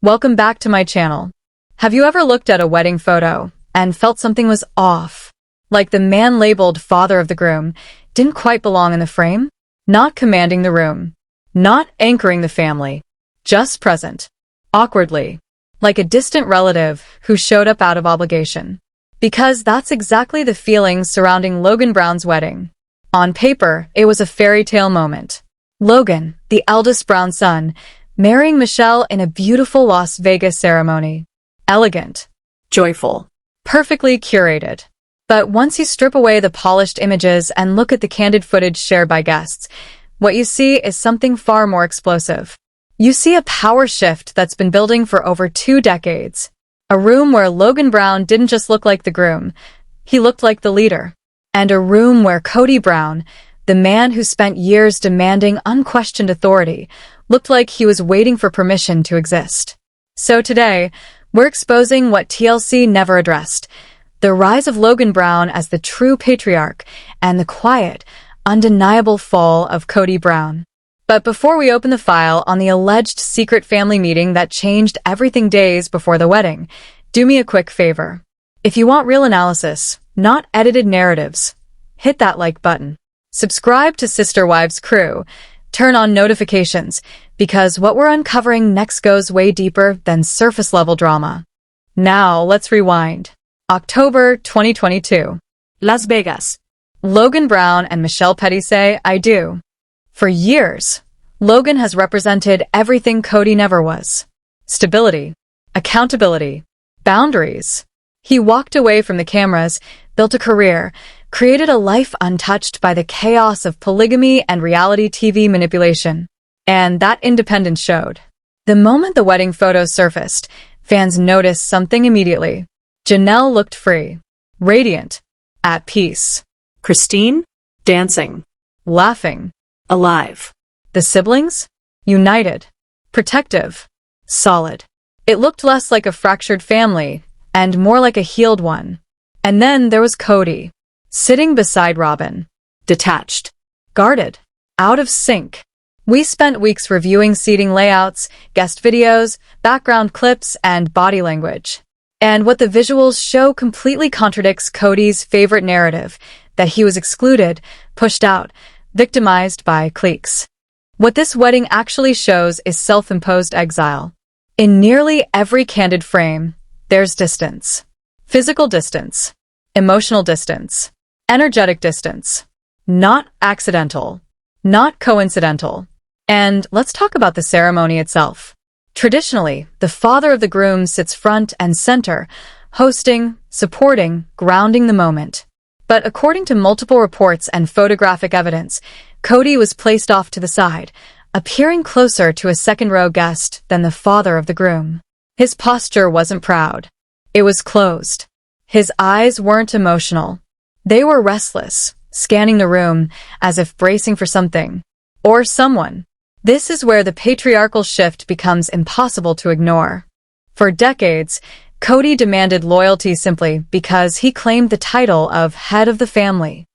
Welcome back to my channel. Have you ever looked at a wedding photo and felt something was off? Like the man labeled father of the groom didn't quite belong in the frame? Not commanding the room. Not anchoring the family. Just present. Awkwardly. Like a distant relative who showed up out of obligation. Because that's exactly the feelings surrounding Logan Brown's wedding. On paper, it was a fairy tale moment. Logan, the eldest Brown son, marrying Michelle in a beautiful Las Vegas ceremony. Elegant. Joyful. Perfectly curated. But once you strip away the polished images and look at the candid footage shared by guests, what you see is something far more explosive. You see a power shift that's been building for over 2 decades. A room where Logan Brown didn't just look like the groom, he looked like the leader. And a room where Kody Brown, the man who spent years demanding unquestioned authority, looked like he was waiting for permission to exist. So today, we're exposing what TLC never addressed: the rise of Logan Brown as the true patriarch and the quiet, undeniable fall of Kody Brown. But before we open the file on the alleged secret family meeting that changed everything days before the wedding, do me a quick favor. If you want real analysis, not edited narratives, hit that like button. Subscribe to Sister Wives Crew. Turn on notifications, because what we're uncovering next goes way deeper than surface-level drama. Now, let's rewind. October 2022. Las Vegas. Logan Brown and Michelle Petty say, "I do." For years, Logan has represented everything Kody never was. Stability, accountability, boundaries. He walked away from the cameras, built a career, created a life untouched by the chaos of polygamy and reality TV manipulation. And that independence showed. The moment the wedding photos surfaced, fans noticed something immediately. Janelle looked free, radiant, at peace. Christine, dancing, laughing, alive. The siblings, united, protective, solid. It looked less like a fractured family and more like a healed one. And then there was Kody, sitting beside Robin, detached, guarded, out of sync. We spent weeks reviewing seating layouts, guest videos, background clips, and body language. And what the visuals show completely contradicts Kody's favorite narrative, that he was excluded, pushed out, victimized by cliques. What this wedding actually shows is self-imposed exile. In nearly every candid frame, there's distance. Physical distance. Emotional distance. Energetic distance. Not accidental. Not coincidental. And let's talk about the ceremony itself. Traditionally, the father of the groom sits front and center, hosting, supporting, grounding the moment. But according to multiple reports and photographic evidence, Kody was placed off to the side, appearing closer to a second-row guest than the father of the groom. His posture wasn't proud. It was closed. His eyes weren't emotional. They were restless, scanning the room as if bracing for something. Or someone. This is where the patriarchal shift becomes impossible to ignore. For decades, Kody demanded loyalty simply because he claimed the title of head of the family.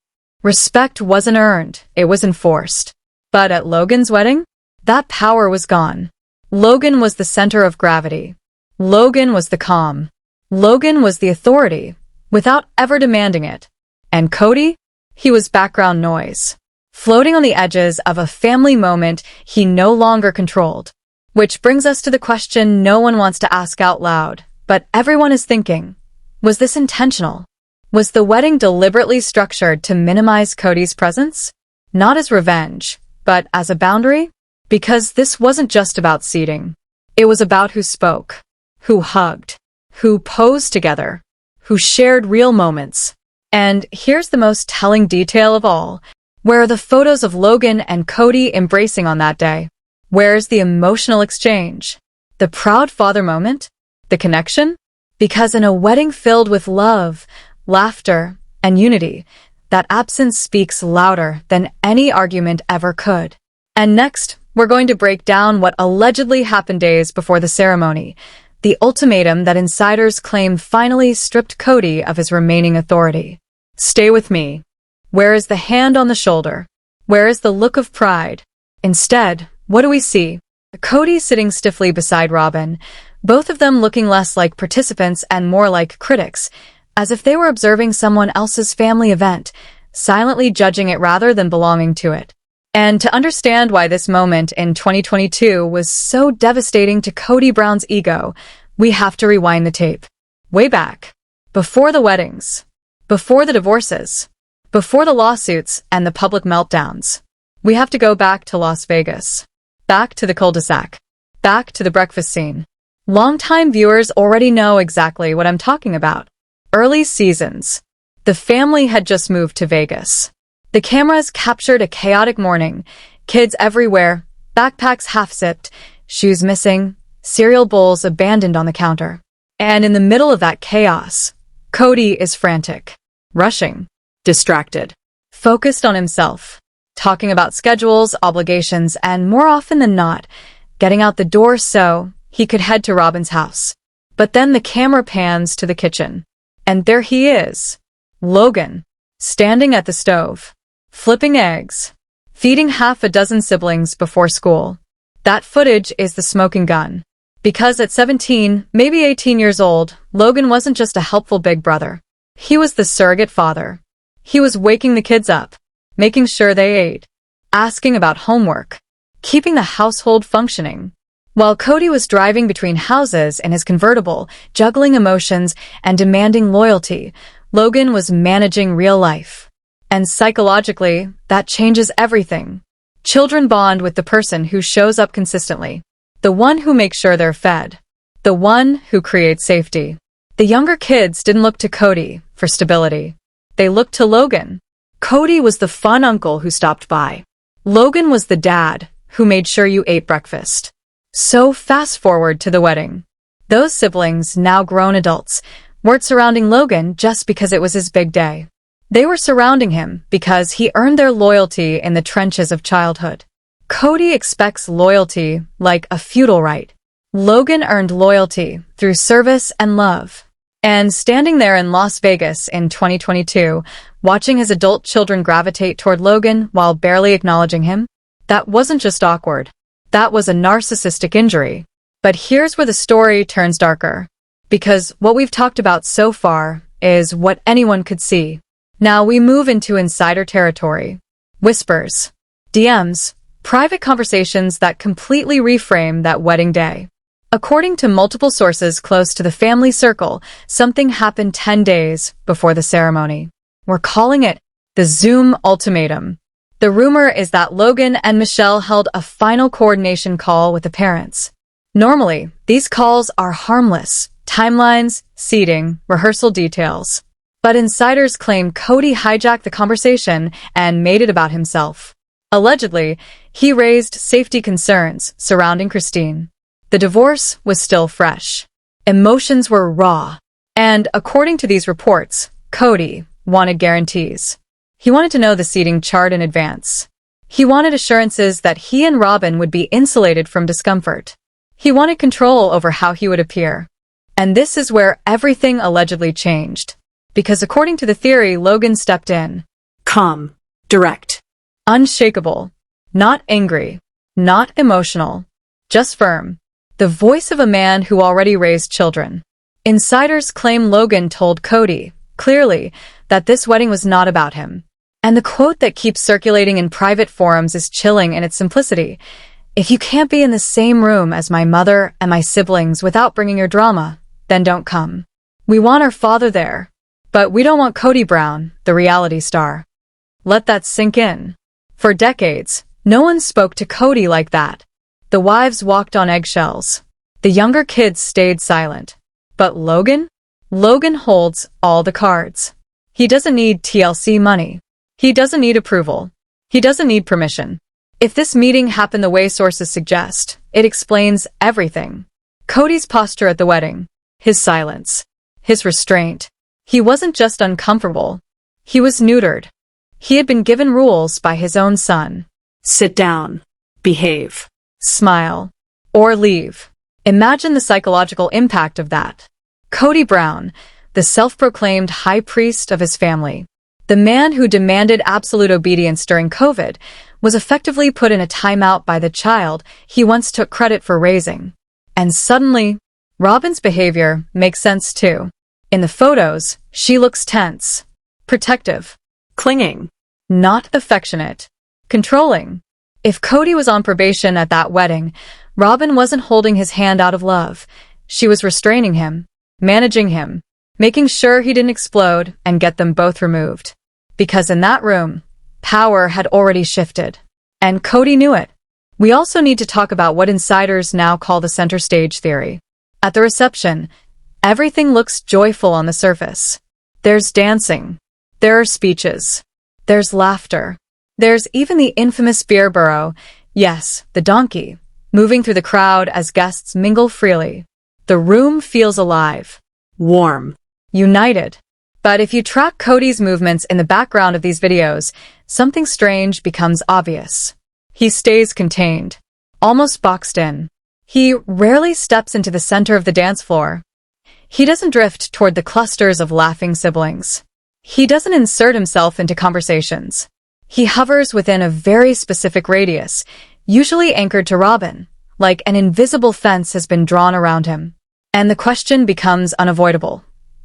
Respect wasn't earned, it was enforced. But at Logan's wedding, that power was gone. Logan was the center of gravity. Logan was the calm. Logan was the authority, without ever demanding it. And Kody? He was background noise, floating on the edges of a family moment he no longer controlled. Which brings us to the question no one wants to ask out loud, but everyone is thinking. Was this intentional? Was the wedding deliberately structured to minimize Kody's presence? Not as revenge, but as a boundary? Because this wasn't just about seating. It was about who spoke, who hugged, who posed together, who shared real moments. And here's the most telling detail of all. Where are the photos of Logan and Kody embracing on that day? Where's the emotional exchange? The proud father moment? The connection? Because in a wedding filled with love, laughter, and unity, that absence speaks louder than any argument ever could. And next, we're going to break down what allegedly happened days before the ceremony, the ultimatum that insiders claim finally stripped Kody of his remaining authority. Stay with me. Where is the hand on the shoulder? Where is the look of pride? Instead, what do we see? Kody sitting stiffly beside Robin, both of them looking less like participants and more like critics, as if they were observing someone else's family event, silently judging it rather than belonging to it. And to understand why this moment in 2022 was so devastating to Kody Brown's ego, we have to rewind the tape. Way back. Before the weddings. Before the divorces. Before the lawsuits and the public meltdowns. We have to go back to Las Vegas. Back to the cul-de-sac. Back to the breakfast scene. Longtime viewers already know exactly what I'm talking about. Early seasons. The family had just moved to Vegas. The cameras captured a chaotic morning. Kids everywhere, backpacks half-zipped, shoes missing, cereal bowls abandoned on the counter. And in the middle of that chaos, Kody is frantic, rushing, distracted, focused on himself, talking about schedules, obligations, and more often than not, getting out the door so he could head to Robin's house. But then the camera pans to the kitchen. And there he is, Logan, standing at the stove, flipping eggs, feeding half a dozen siblings before school. That footage is the smoking gun. Because at 17, maybe 18 years old, Logan wasn't just a helpful big brother. He was the surrogate father. He was waking the kids up, making sure they ate, asking about homework, keeping the household functioning. While Kody was driving between houses in his convertible, juggling emotions and demanding loyalty, Logan was managing real life. And psychologically, that changes everything. Children bond with the person who shows up consistently, the one who makes sure they're fed, the one who creates safety. The younger kids didn't look to Kody for stability. They looked to Logan. Kody was the fun uncle who stopped by. Logan was the dad who made sure you ate breakfast. So fast forward to the wedding. Those siblings, now grown adults, weren't surrounding Logan just because it was his big day. They were surrounding him because he earned their loyalty in the trenches of childhood. Kody expects loyalty like a feudal right. Logan earned loyalty through service and love. And standing there in Las Vegas in 2022, watching his adult children gravitate toward Logan while barely acknowledging him, that wasn't just awkward. That was a narcissistic injury. But here's where the story turns darker. Because what we've talked about so far is what anyone could see. Now we move into insider territory. Whispers, DMs, private conversations that completely reframe that wedding day. According to multiple sources close to the family circle, something happened 10 days before the ceremony. We're calling it the Zoom ultimatum. The rumor is that Logan and Michelle held a final coordination call with the parents. Normally, these calls are harmless. Timelines, seating, rehearsal details. But insiders claim Kody hijacked the conversation and made it about himself. Allegedly, he raised safety concerns surrounding Christine. The divorce was still fresh. Emotions were raw. And according to these reports, Kody wanted guarantees. He wanted to know the seating chart in advance. He wanted assurances that he and Robin would be insulated from discomfort. He wanted control over how he would appear. And this is where everything allegedly changed. Because according to the theory, Logan stepped in. Calm, direct, unshakable, not angry, not emotional, just firm. The voice of a man who already raised children. Insiders claim Logan told Kody, clearly, that this wedding was not about him. And the quote that keeps circulating in private forums is chilling in its simplicity. If you can't be in the same room as my mother and my siblings without bringing your drama, then don't come. We want our father there, but we don't want Kody Brown, the reality star. Let that sink in. For decades, no one spoke to Kody like that. The wives walked on eggshells. The younger kids stayed silent. But Logan? Logan holds all the cards. He doesn't need TLC money. He doesn't need approval. He doesn't need permission. If this meeting happened the way sources suggest, it explains everything. Kody's posture at the wedding, his silence, his restraint. He wasn't just uncomfortable. He was neutered. He had been given rules by his own son. Sit down, behave, smile, or leave. Imagine the psychological impact of that. Kody Brown, the self-proclaimed high priest of his family, the man who demanded absolute obedience during COVID, was effectively put in a timeout by the child he once took credit for raising. And suddenly, Robin's behavior makes sense too. In the photos, she looks tense, protective, clinging, not affectionate, controlling. If Kody was on probation at that wedding, Robin wasn't holding his hand out of love. She was restraining him, managing him, making sure he didn't explode and get them both removed. Because in that room, power had already shifted. And Kody knew it. We also need to talk about what insiders now call the center stage theory. At the reception, everything looks joyful on the surface. There's dancing. There are speeches. There's laughter. There's even the infamous beer burro, yes, the donkey, moving through the crowd as guests mingle freely. The room feels alive, warm, united. But if you track Kody's movements in the background of these videos, something strange becomes obvious. He stays contained, almost boxed in. He rarely steps into the center of the dance floor. He doesn't drift toward the clusters of laughing siblings. He doesn't insert himself into conversations. He hovers within a very specific radius, usually anchored to Robin, like an invisible fence has been drawn around him. And the question becomes unavoidable.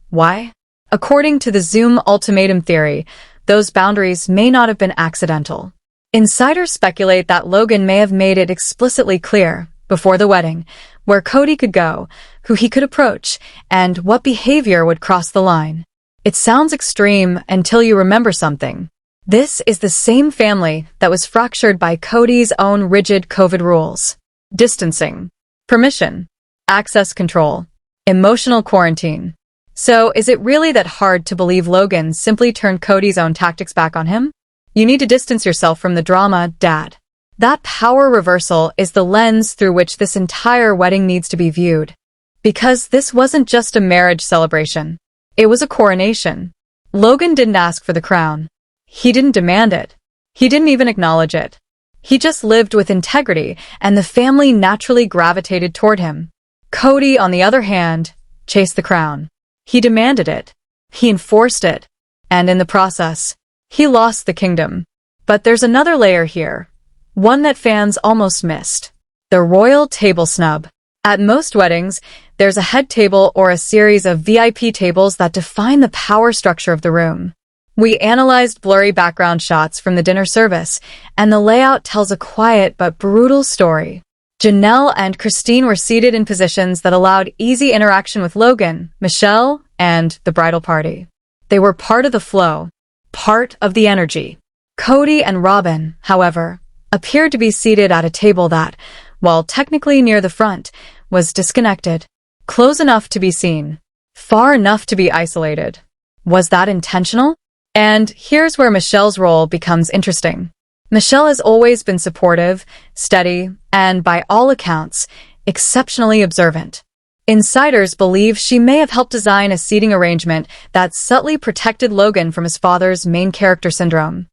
Why? According to the Zoom ultimatum theory, those boundaries may not have been accidental. Insiders speculate that Logan may have made it explicitly clear, before the wedding, where Kody could go, who he could approach, and what behavior would cross the line. It sounds extreme until you remember something. This is the same family that was fractured by Kody's own rigid COVID rules. Distancing, permission, access control, emotional quarantine. So is it really that hard to believe Logan simply turned Kody's own tactics back on him? You need to distance yourself from the drama, Dad. That power reversal is the lens through which this entire wedding needs to be viewed. Because this wasn't just a marriage celebration. It was a coronation. Logan didn't ask for the crown. He didn't demand it. He didn't even acknowledge it. He just lived with integrity, and the family naturally gravitated toward him. Kody, on the other hand, chased the crown. He demanded it. He enforced it. And in the process, he lost the kingdom. But there's another layer here. One that fans almost missed. The royal table snub. At most weddings, there's a head table or a series of VIP tables that define the power structure of the room. We analyzed blurry background shots from the dinner service, and the layout tells a quiet but brutal story. Janelle and Christine were seated in positions that allowed easy interaction with Logan, Michelle, and the bridal party. They were part of the flow, part of the energy. Kody and Robin, however, appeared to be seated at a table that, while technically near the front, was disconnected, close enough to be seen, far enough to be isolated. Was that intentional? And here's where Michelle's role becomes interesting. Michelle has always been supportive, steady, and by all accounts, exceptionally observant. Insiders believe she may have helped design a seating arrangement that subtly protected Logan from his father's main character syndrome.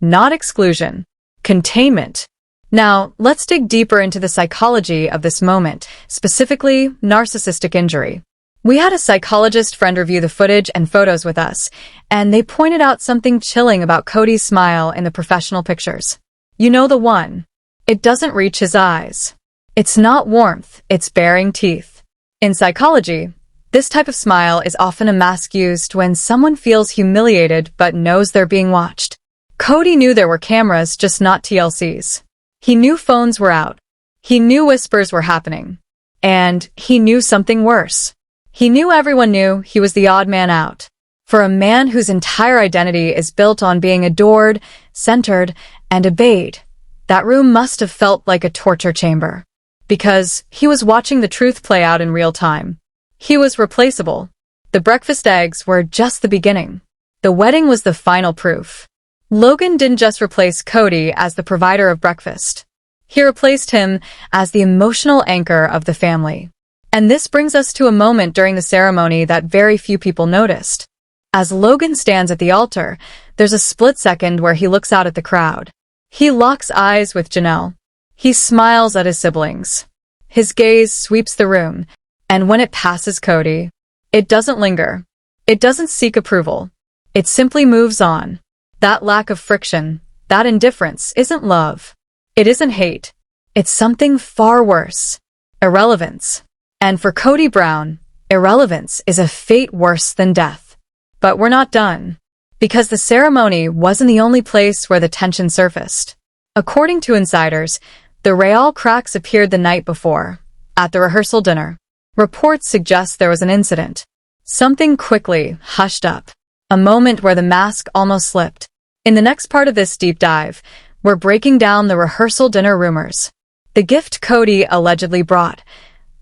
Not exclusion, containment. Now, let's dig deeper into the psychology of this moment, specifically narcissistic injury. We had a psychologist friend review the footage and photos with us, and they pointed out something chilling about Kody's smile in the professional pictures. You know the one. It doesn't reach his eyes. It's not warmth, it's baring teeth. In psychology, this type of smile is often a mask used when someone feels humiliated but knows they're being watched. Kody knew there were cameras, just not TLCs. He knew phones were out. He knew whispers were happening. And he knew something worse. He knew everyone knew he was the odd man out. For a man whose entire identity is built on being adored, centered, and obeyed, that room must have felt like a torture chamber. Because he was watching the truth play out in real time. He was replaceable. The breakfast eggs were just the beginning. The wedding was the final proof. Logan didn't just replace Kody as the provider of breakfast. He replaced him as the emotional anchor of the family. And this brings us to a moment during the ceremony that very few people noticed. As Logan stands at the altar, there's a split second where he looks out at the crowd. He locks eyes with Janelle. He smiles at his siblings. His gaze sweeps the room, and when it passes Kody, it doesn't linger. It doesn't seek approval. It simply moves on. That lack of friction, that indifference, isn't love. It isn't hate. It's something far worse. Irrelevance. And for Kody Brown, irrelevance is a fate worse than death. But we're not done, because the ceremony wasn't the only place where the tension surfaced. According to insiders, the royal cracks appeared the night before, at the rehearsal dinner. Reports suggest there was an incident. Something quickly hushed up. A moment where the mask almost slipped. In the next part of this deep dive, we're breaking down the rehearsal dinner rumors. The gift Kody allegedly brought.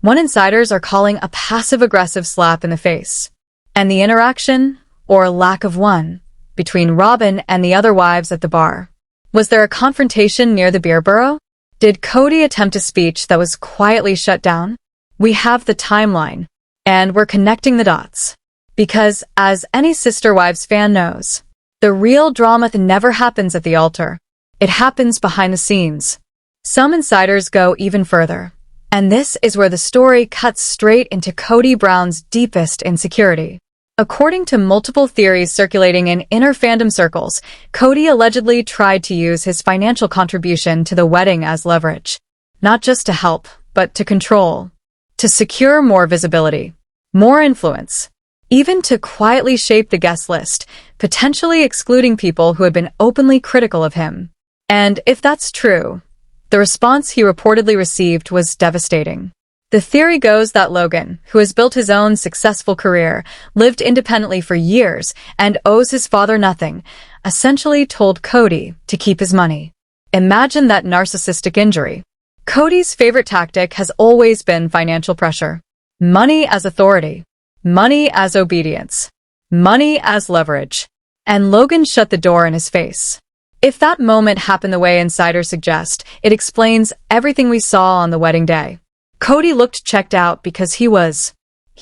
One insiders are calling a passive-aggressive slap in the face. And the interaction, or lack of one, between Robyn and the other wives at the bar. Was there a confrontation near the beer burrow? Did Kody attempt a speech that was quietly shut down? We have the timeline, and we're connecting the dots. Because, as any Sister Wives fan knows, the real drama never happens at the altar. It happens behind the scenes. Some insiders go even further. And this is where the story cuts straight into Kody Brown's deepest insecurity. According to multiple theories circulating in inner fandom circles, Kody allegedly tried to use his financial contribution to the wedding as leverage. Not just to help, but to control. To secure more visibility. More influence. Even to quietly shape the guest list, potentially excluding people who had been openly critical of him. And if that's true, the response he reportedly received was devastating. The theory goes that Logan, who has built his own successful career, lived independently for years, and owes his father nothing, essentially told Kody to keep his money. Imagine that narcissistic injury. Kody's favorite tactic has always been financial pressure. Money as authority. Money as obedience. Money as leverage. And Logan shut the door in his face. If that moment happened the way insiders suggest, it explains everything we saw on the wedding day. Kody looked checked out because he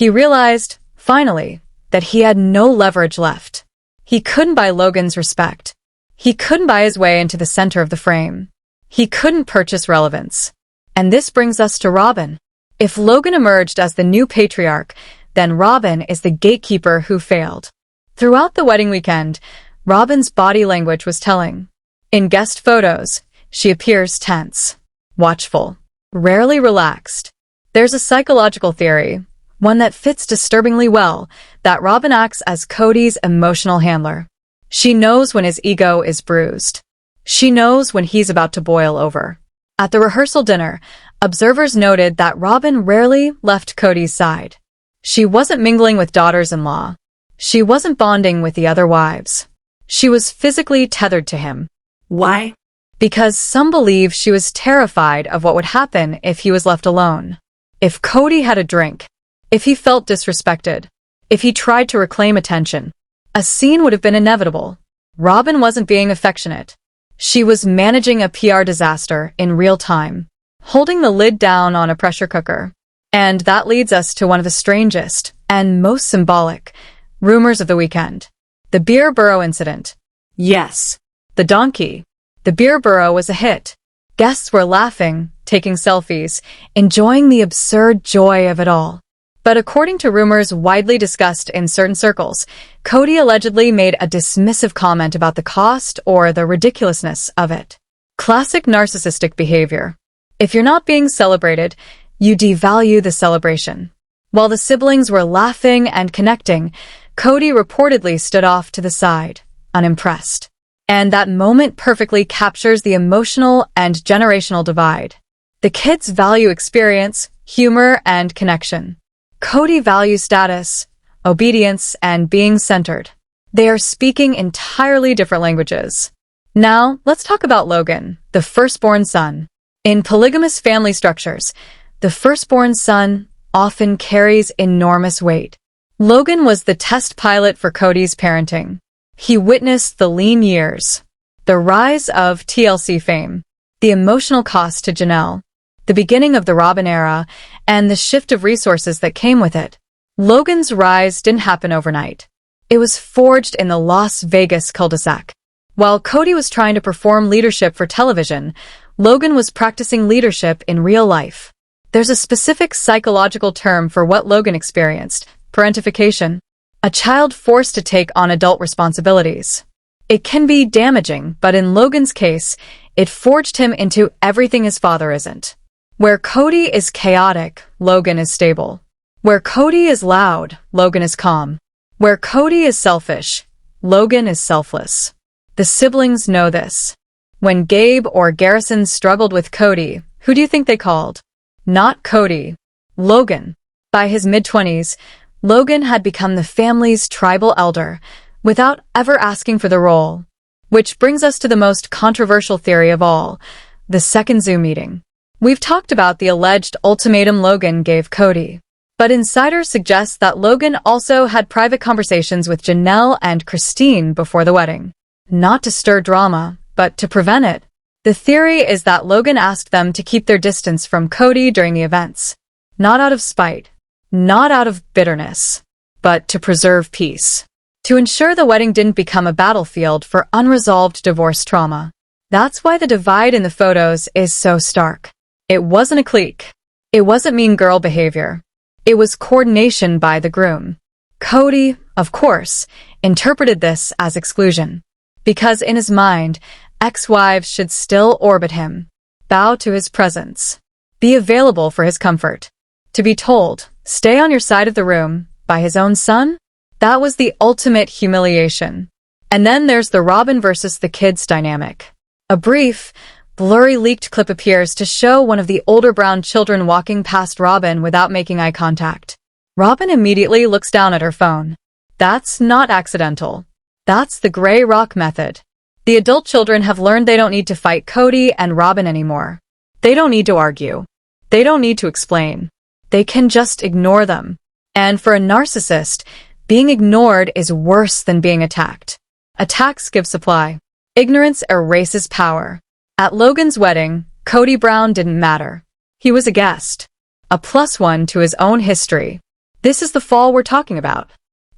realized, finally, that he had no leverage left. He couldn't buy Logan's respect. He couldn't buy his way into the center of the frame. He couldn't purchase relevance. And this brings us to Robyn. If Logan emerged as the new patriarch, then Robyn is the gatekeeper who failed. Throughout the wedding weekend, Robyn's body language was telling. In guest photos, she appears tense, watchful, rarely relaxed. There's a psychological theory, one that fits disturbingly well, that Robyn acts as Kody's emotional handler. She knows when his ego is bruised. She knows when he's about to boil over. At the rehearsal dinner, observers noted that Robyn rarely left Kody's side. She wasn't mingling with daughters-in-law. She wasn't bonding with the other wives. She was physically tethered to him. Why? Because some believe she was terrified of what would happen if he was left alone. If Kody had a drink, if he felt disrespected, if he tried to reclaim attention, a scene would have been inevitable. Robyn wasn't being affectionate. She was managing a PR disaster in real time, holding the lid down on a pressure cooker. And that leads us to one of the strangest and most symbolic rumors of the weekend. The beer burrow incident. Yes, the donkey. The beer burrow was a hit. Guests were laughing, taking selfies, enjoying the absurd joy of it all. But according to rumors widely discussed in certain circles, Kody allegedly made a dismissive comment about the cost or the ridiculousness of it. Classic narcissistic behavior. If you're not being celebrated, you devalue the celebration. While the siblings were laughing and connecting, Kody reportedly stood off to the side, unimpressed. And that moment perfectly captures the emotional and generational divide. The kids value experience, humor, and connection. Kody values status, obedience, and being centered. They are speaking entirely different languages. Now, let's talk about Logan, the firstborn son. In polygamous family structures, the firstborn son often carries enormous weight. Logan was the test pilot for Kody's parenting. He witnessed the lean years, the rise of TLC fame, the emotional cost to Janelle, the beginning of the Robyn era, and the shift of resources that came with it. Logan's rise didn't happen overnight. It was forged in the Las Vegas cul-de-sac. While Kody was trying to perform leadership for television, Logan was practicing leadership in real life. There's a specific psychological term for what Logan experienced: parentification. A child forced to take on adult responsibilities. It can be damaging, but in Logan's case, it forged him into everything his father isn't. Where Kody is chaotic, Logan is stable. Where Kody is loud, Logan is calm. Where Kody is selfish, Logan is selfless. The siblings know this. When Gabe or Garrison struggled with Kody, who do you think they called? Not Kody. Logan. By his mid-20s, Logan had become the family's tribal elder, without ever asking for the role. Which brings us to the most controversial theory of all, the second Zoom meeting. We've talked about the alleged ultimatum Logan gave Kody, but insiders suggest that Logan also had private conversations with Janelle and Christine before the wedding. Not to stir drama, but to prevent it. The theory is that Logan asked them to keep their distance from Kody during the events. Not out of spite, not out of bitterness, but to preserve peace. To ensure the wedding didn't become a battlefield for unresolved divorce trauma. That's why the divide in the photos is so stark. It wasn't a clique. It wasn't mean girl behavior. It was coordination by the groom. Kody, of course, interpreted this as exclusion. Because in his mind, ex-wives should still orbit him, bow to his presence, be available for his comfort. To be told, stay on your side of the room, by his own son? That was the ultimate humiliation. And then there's the Robin versus the kids dynamic. A brief, blurry leaked clip appears to show one of the older Brown children walking past Robin without making eye contact. Robin immediately looks down at her phone. That's not accidental. That's the gray rock method. The adult children have learned they don't need to fight Kody and Robin anymore. They don't need to argue. They don't need to explain. They can just ignore them. And for a narcissist, being ignored is worse than being attacked. Attacks give supply. Ignorance erases power. At Logan's wedding, Kody Brown didn't matter. He was a guest. A +1 to his own history. This is the fall we're talking about.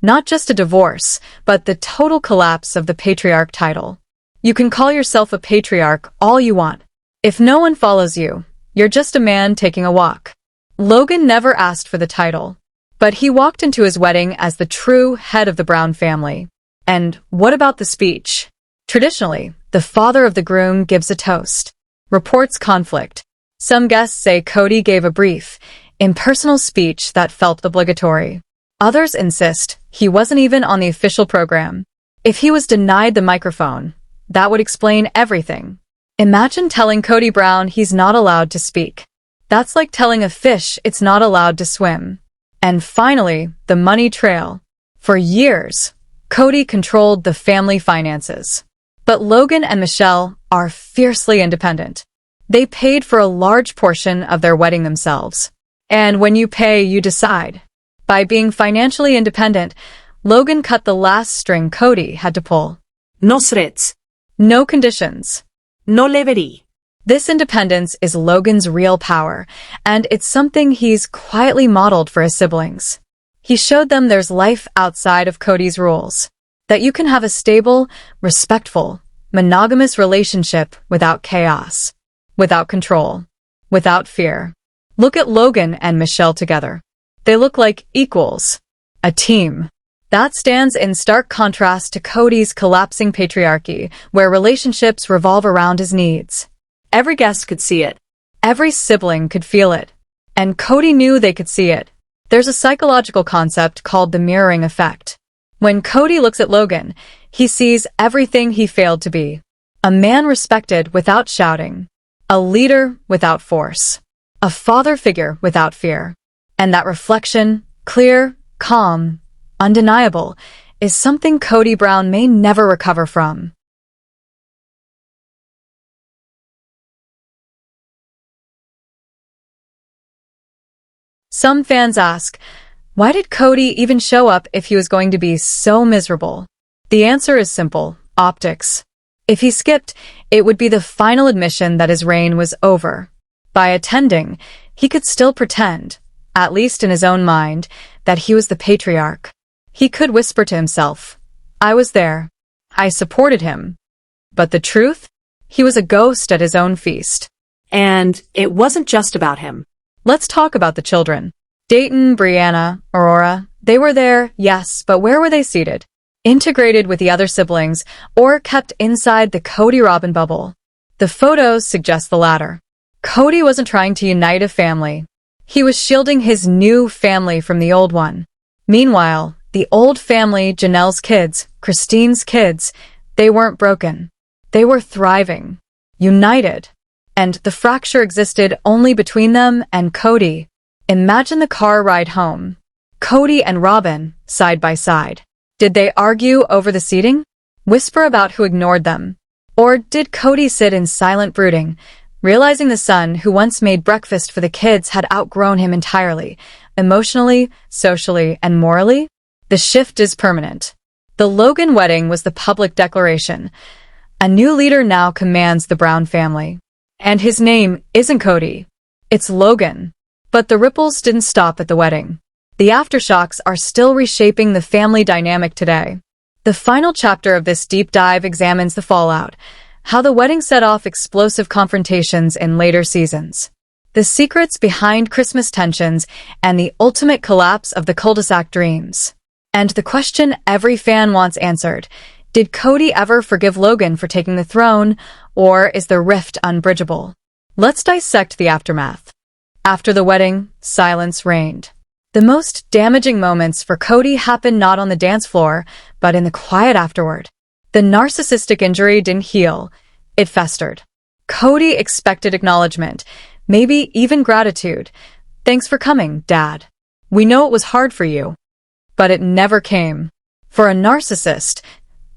Not just a divorce, but the total collapse of the patriarch title. You can call yourself a patriarch all you want. If no one follows you, you're just a man taking a walk. Logan never asked for the title, but he walked into his wedding as the true head of the Brown family. And what about the speech? Traditionally, the father of the groom gives a toast. Reports conflict. Some guests say Kody gave a brief, impersonal speech that felt obligatory. Others insist he wasn't even on the official program. If he was denied the microphone, that would explain everything. Imagine telling Kody Brown he's not allowed to speak. That's like telling a fish it's not allowed to swim. And finally, the money trail. For years, Kody controlled the family finances. But Logan and Michelle are fiercely independent. They paid for a large portion of their wedding themselves. And when you pay, you decide. By being financially independent, Logan cut the last string Kody had to pull. No threats. No conditions. No levery. This independence is Logan's real power, and it's something he's quietly modeled for his siblings. He showed them there's life outside of Kody's rules. That you can have a stable, respectful, monogamous relationship without chaos, without control, without fear. Look at Logan and Michelle together. They look like equals. A team. That stands in stark contrast to Kody's collapsing patriarchy, where relationships revolve around his needs. Every guest could see it. Every sibling could feel it. And Kody knew they could see it. There's a psychological concept called the mirroring effect. When Kody looks at Logan, he sees everything he failed to be. A man respected without shouting. A leader without force. A father figure without fear. And that reflection, clear, calm, undeniable, is something Kody Brown may never recover from. Some fans ask, why did Kody even show up if he was going to be so miserable? The answer is simple, optics. If he skipped, it would be the final admission that his reign was over. By attending, he could still pretend, at least in his own mind, that he was the patriarch. He could whisper to himself, I was there. I supported him. But the truth? He was a ghost at his own feast. And it wasn't just about him. Let's talk about the children. Dayton, Brianna, Aurora, they were there, yes, but where were they seated? Integrated with the other siblings, or kept inside the Kody Robin bubble? The photos suggest the latter. Kody wasn't trying to unite a family. He was shielding his new family from the old one. Meanwhile, the old family, Janelle's kids, Christine's kids, they weren't broken. They were thriving, united. And the fracture existed only between them and Kody. Imagine the car ride home. Kody and Robin, side by side. Did they argue over the seating? Whisper about who ignored them? Or did Kody sit in silent brooding, realizing the son who once made breakfast for the kids had outgrown him entirely, emotionally, socially, and morally? The shift is permanent. The Logan wedding was the public declaration. A new leader now commands the Brown family. And his name isn't Kody. It's Logan. But the ripples didn't stop at the wedding. The aftershocks are still reshaping the family dynamic today. The final chapter of this deep dive examines the fallout, how the wedding set off explosive confrontations in later seasons, the secrets behind Christmas tensions, and the ultimate collapse of the cul-de-sac dreams. And the question every fan wants answered: did Kody ever forgive Logan for taking the throne, or is the rift unbridgeable? Let's dissect the aftermath. After the wedding, silence reigned. The most damaging moments for Kody happened not on the dance floor, but in the quiet afterward. The narcissistic injury didn't heal. It festered. Kody expected acknowledgement, maybe even gratitude. Thanks for coming, Dad. We know it was hard for you. But it never came. For a narcissist,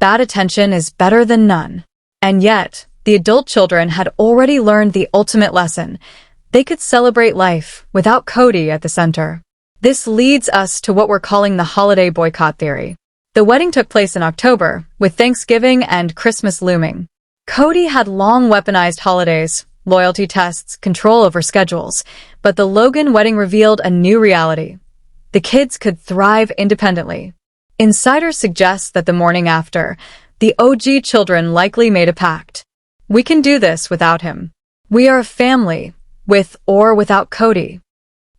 bad attention is better than none. And yet, the adult children had already learned the ultimate lesson. They could celebrate life without Kody at the center. This leads us to what we're calling the holiday boycott theory. The wedding took place in October, with Thanksgiving and Christmas looming. Kody had long weaponized holidays, loyalty tests, control over schedules, but the Logan wedding revealed a new reality. The kids could thrive independently. Insiders suggest that the morning after, the OG children likely made a pact. We can do this without him. We are a family, with or without Kody.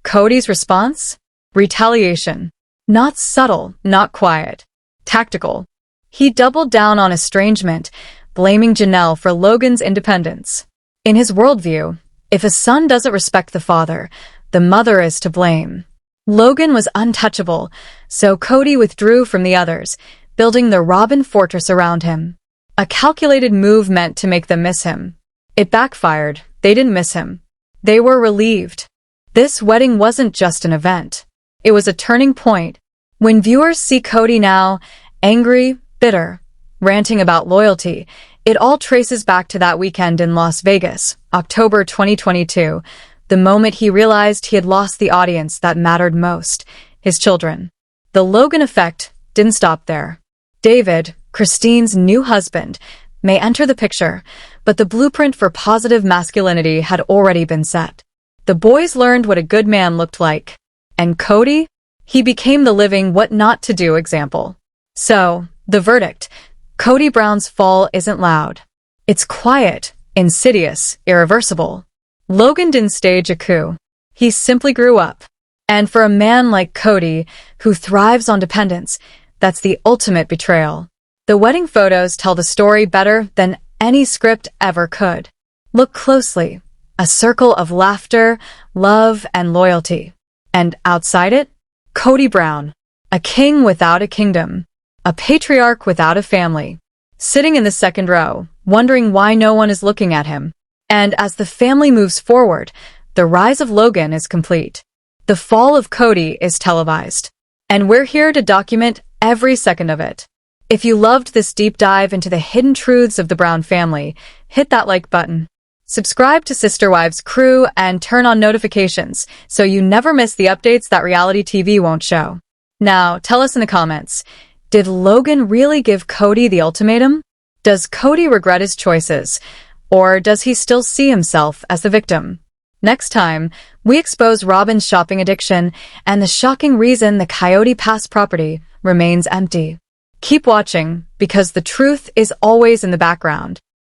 Kody's response? Retaliation. Not subtle, not quiet. Tactical. He doubled down on estrangement, blaming Janelle for Logan's independence. In his worldview, if a son doesn't respect the father, the mother is to blame. Logan was untouchable, so Kody withdrew from the others, building the Robin fortress around him. A calculated move meant to make them miss him. It backfired. They didn't miss him. They were relieved. This wedding wasn't just an event. It was a turning point. When viewers see Kody now, angry, bitter, ranting about loyalty, it all traces back to that weekend in Las Vegas, October 2022, the moment he realized he had lost the audience that mattered most, his children. The Logan effect didn't stop there. David, Christine's new husband, may enter the picture, but the blueprint for positive masculinity had already been set. The boys learned what a good man looked like. And Kody? He became the living what not to do example. So, the verdict: Kody Brown's fall isn't loud. It's quiet, insidious, irreversible. Logan didn't stage a coup. He simply grew up. And for a man like Kody, who thrives on dependence, that's the ultimate betrayal. The wedding photos tell the story better than any script ever could. Look closely. A circle of laughter, love, and loyalty. And outside it, Kody Brown, a king without a kingdom, a patriarch without a family, sitting in the second row, wondering why no one is looking at him. And as the family moves forward, the rise of Logan is complete. The fall of Kody is televised. And we're here to document every second of it. If you loved this deep dive into the hidden truths of the Brown family, hit that like button. Subscribe to Sister Wives Crew and turn on notifications so you never miss the updates that reality TV won't show. Now, tell us in the comments, did Logan really give Kody the ultimatum? Does Kody regret his choices? Or does he still see himself as the victim? Next time, we expose Robin's shopping addiction and the shocking reason the Coyote Pass property remains empty. Keep watching, because the truth is always in the background.